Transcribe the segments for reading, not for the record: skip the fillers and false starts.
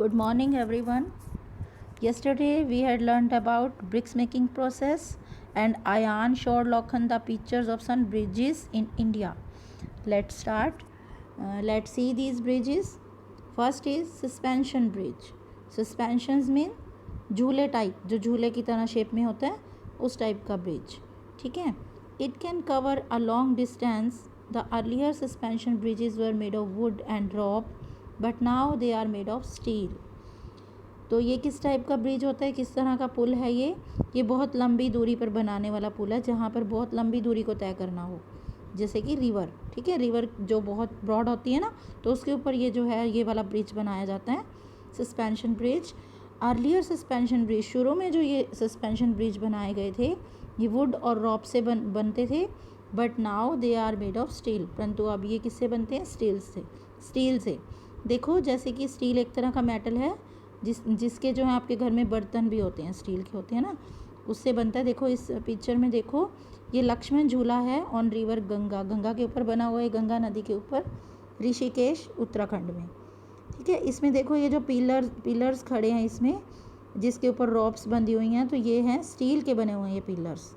Good morning everyone. Yesterday we had learned about bricks making process and Ayan showed Lokhan the pictures of some bridges in India. Let's start. Let's see these bridges. First is suspension bridge. Suspensions mean झूले type, जो झूले की तरह shape में होता है उस type का ब्रिज. ठीक है. It can cover a long distance. The earlier suspension bridges were made of wood and rope, but now they are made of steel. तो ये किस टाइप का ब्रिज होता है, किस तरह का पुल है ये बहुत लंबी दूरी पर बनाने वाला पुल है, जहाँ पर बहुत लंबी दूरी को तय करना हो, जैसे कि रिवर. ठीक है, रिवर जो बहुत ब्रॉड होती है ना, तो उसके ऊपर ये जो है ये वाला ब्रिज बनाया जाता है, suspension bridge. Earlier suspension bridge, शुरू में जो ये सस्पेंशन ब्रिज बनाए गए थे ये वुड और रॉप से बनते थे, but now they are made of steel. परंतु अब ये किससे बनते हैं? स्टील से. देखो, जैसे कि स्टील एक तरह का मेटल है जिसके जो है आपके घर में बर्तन भी होते हैं स्टील के होते हैं ना, उससे बनता है. देखो इस पिक्चर में, देखो ये लक्ष्मण झूला है ऑन रिवर गंगा के ऊपर बना हुआ है, गंगा नदी के ऊपर, ऋषिकेश उत्तराखंड में. ठीक है. इसमें देखो ये जो पिलर्स खड़े हैं इसमें, जिसके ऊपर रॉप्स बंधी हुई हैं, तो ये हैं स्टील के बने हुए हैं ये पिलर्स.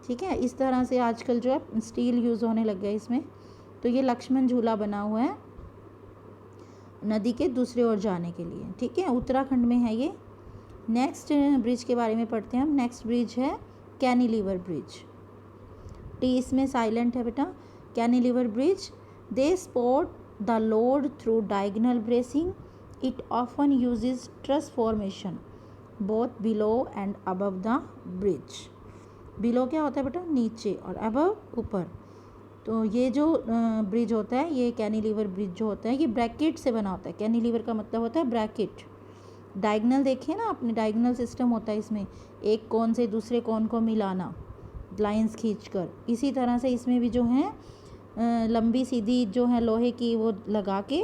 ठीक है. इस तरह से आजकल जो है स्टील यूज़ होने लग गया इसमें. तो ये लक्ष्मण झूला बना हुआ है नदी के दूसरे ओर जाने के लिए. ठीक है, उत्तराखंड में है ये. नेक्स्ट ब्रिज के बारे में पढ़ते हैं हम. नेक्स्ट ब्रिज है कैनिलीवर ब्रिज. टी इसमें साइलेंट है बेटा. Cantilever bridge, they support the load through diagonal bracing. It often uses truss formation both below and above the bridge. Below क्या होता है बेटा? नीचे, और अबव ऊपर. तो ये जो ब्रिज होता है, ये कैनिलीवर ब्रिज जो होता है, ये ब्रैकेट से बना होता है. कैनिलीवर का मतलब होता है ब्रैकेट. डायगोनल देखिए ना अपने, डायगोनल सिस्टम होता है इसमें, एक कोन से दूसरे कोन को मिलाना लाइंस खींचकर. इसी तरह से इसमें भी जो है लंबी सीधी जो है लोहे की वो लगा के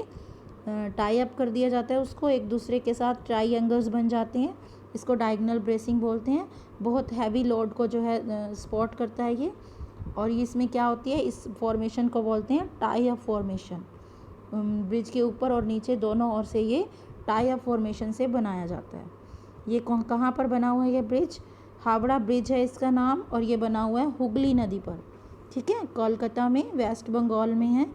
टाई अप कर दिया जाता है उसको, एक दूसरे के साथ ट्राइएंगल्स बन जाते हैं. इसको डायगोनल ब्रेसिंग बोलते हैं. बहुत हैवी लोड को जो है सपोर्ट करता है ये. और ये इसमें क्या होती है, इस फॉर्मेशन को बोलते हैं टाई अप फॉर्मेशन. ब्रिज के ऊपर और नीचे दोनों ओर से ये टाई अप फॉर्मेशन से बनाया जाता है. ये कहाँ पर बना हुआ है ये ब्रिज? हावड़ा ब्रिज है इसका नाम, और ये बना हुआ है हुगली नदी पर. ठीक है, कोलकाता में, वेस्ट बंगाल में है.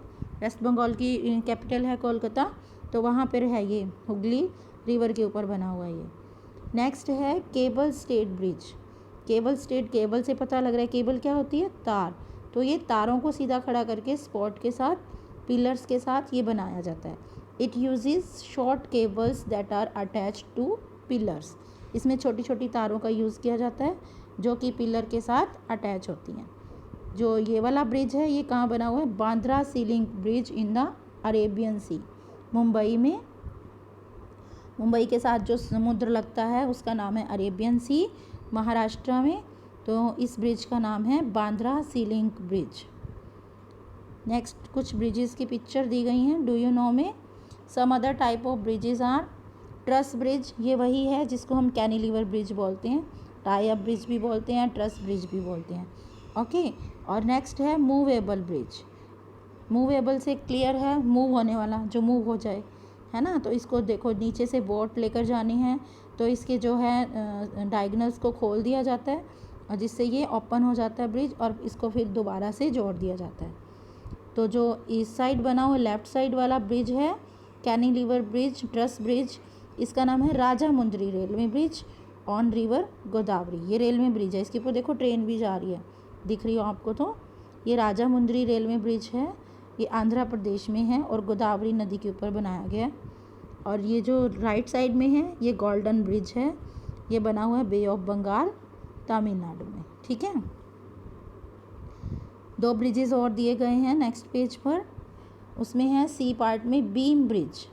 वेस्ट बंगाल की कैपिटल है कोलकाता, तो वहाँ पर है ये, हुगली रिवर के ऊपर बना हुआ है ये. नेक्स्ट है cable stayed bridge. Cable stayed, cable से पता लग रहा है केबल क्या होती है? तार. तो ये तारों को सीधा खड़ा करके स्पॉट के साथ, पिलर्स के साथ ये बनाया जाता है. It uses short cables that are attached to pillars. इसमें छोटी छोटी तारों का यूज़ किया जाता है जो कि पिलर के साथ अटैच होती हैं. जो ये वाला ब्रिज है ये कहाँ बना हुआ है? Bandra sea link bridge in the Arabian sea, Mumbai में. मुंबई के साथ जो समुद्र लगता है उसका नाम है अरेबियन सी, महाराष्ट्र में. तो इस ब्रिज का नाम है बांद्रा सीलिंग ब्रिज. नेक्स्ट कुछ ब्रिजेस की पिक्चर दी गई हैं. डू यू नो में some other type of bridges are truss bridge. ये वही है जिसको हम कैनिलीवर ब्रिज बोलते हैं, टाई अप ब्रिज भी बोलते हैं, ट्रस ब्रिज भी बोलते हैं. ओके. और नेक्स्ट है मूवेबल ब्रिज. मूवेबल से क्लियर है, मूव होने वाला, जो मूव हो जाए, है ना. तो इसको देखो, नीचे से बोट लेकर जानी है तो इसके जो है डायगोनल्स को खोल दिया जाता है, और जिससे ये ओपन हो जाता है ब्रिज, और इसको फिर दोबारा से जोड़ दिया जाता है. तो जो इस साइड बना हुआ लेफ़्ट साइड वाला ब्रिज है कैनिलीवर ब्रिज, ट्रस ब्रिज, इसका नाम है Rajahmundry railway bridge on river Godavari. ये रेलवे ब्रिज है, इसके ऊपर देखो ट्रेन भी जा रही है, दिख रही हो आपको. तो ये राजा मुंद्री रेलवे ब्रिज है, ये आंध्र प्रदेश में है और गोदावरी नदी के ऊपर बनाया गया है. और ये जो राइट साइड में है ये गोल्डन ब्रिज है, ये बना हुआ है बे ऑफ बंगाल, तमिलनाडु में. ठीक है. दो ब्रिजेस और दिए गए हैं नेक्स्ट पेज पर. उसमें है सी पार्ट में बीम ब्रिज.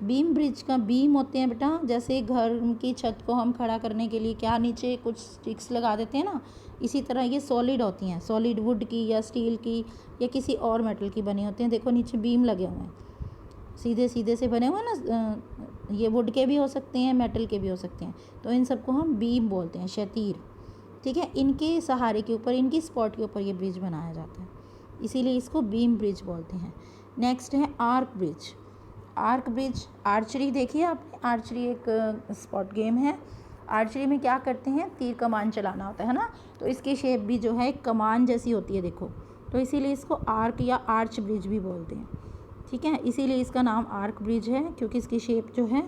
बीम ब्रिज का बीम होते हैं बेटा, जैसे घर की छत को हम खड़ा करने के लिए क्या नीचे कुछ स्टिक्स लगा देते हैं ना, इसी तरह ये सॉलिड होती हैं, सॉलिड वुड की या स्टील की या किसी और मेटल की बनी होती हैं. देखो नीचे बीम लगे हुए हैं, सीधे सीधे से बने हुए हैं ना. ये वुड के भी हो सकते हैं, मेटल के भी हो सकते हैं. तो इन सबको हम बीम बोलते हैं, शतीर. ठीक है. इनके सहारे के ऊपर, इनकी स्पॉट के ऊपर ये ब्रिज बनाया जाता है, इसीलिए इसको बीम ब्रिज बोलते हैं. नेक्स्ट है arch bridge. Arch bridge, archery देखिए आपने, आर्चरी एक स्पॉट गेम है। आर्चरी में क्या करते हैं, तीर कमान चलाना होता है ना, तो इसकी शेप भी जो है एक कमान जैसी होती है देखो, तो इसीलिए इसको आर्क या आर्च ब्रिज भी बोलते हैं। ठीक है, इसीलिए इसका नाम आर्क ब्रिज है, क्योंकि इसकी शेप जो है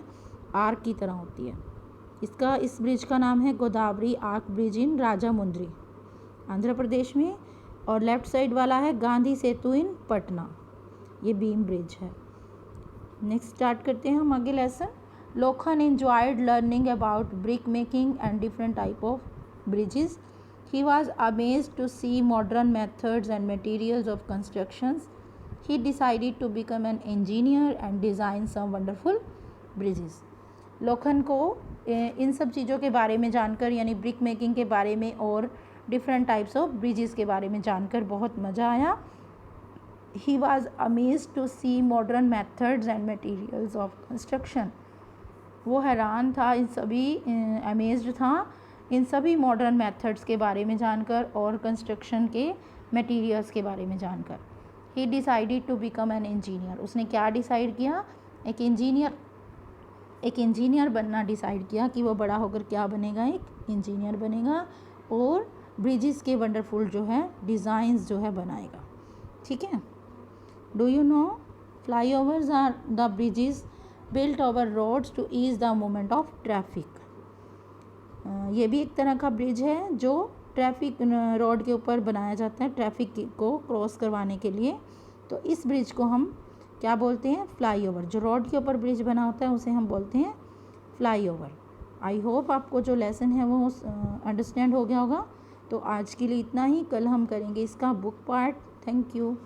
आर्क की तरह होती है। इस ब्रिज का नाम है Godavari arch bridge in Rajahmundry, Andhra Pradesh में। और लेफ्ट साइड वाला है गांधी सेतु इन पटना, ये बीम ब्रिज है। नेक्स्ट स्टार्ट करते हैं हम आगे lesson. लोखन enjoyed learning about brick making and different type of bridges. He was amazed to see modern methods and materials of constructions. He decided to become an engineer and design some wonderful bridges. लोखन को इन सब चीज़ों के बारे में जानकर, यानी brick making के बारे में और डिफरेंट टाइप्स ऑफ ब्रिजेस के बारे में जानकर बहुत मज़ा आया। He was amazed to see modern methods and materials of construction. वो हैरान था इन सभी, अमेज्ड था इन सभी मॉडर्न मेथड्स के बारे में जानकर और कंस्ट्रक्शन के मटेरियल्स के बारे में जानकर। He decided to become an engineer, उसने क्या डिसाइड किया, एक इंजीनियर बनना डिसाइड किया कि वो बड़ा होकर क्या बनेगा, एक इंजीनियर बनेगा और ब्रिजेस के वंडरफुल जो है डिज़ाइंस जो है बनाएगा। ठीक है। Do you know flyovers are the bridges built over roads to ease the movement of traffic. ये भी एक तरह का ब्रिज है जो ट्रैफिक रोड के ऊपर बनाया जाता है ट्रैफिक को क्रॉस करवाने के लिए। तो इस ब्रिज को हम क्या बोलते हैं, फ्लाईओवर। जो रोड के ऊपर ब्रिज बना होता है उसे हम बोलते हैं फ्लाईओवर। आई होप आपको जो लेसन है वो अंडरस्टैंड हो गया होगा। तो आज के लिए इतना ही, कल हम करेंगे इसका बुक पार्ट। Thank you.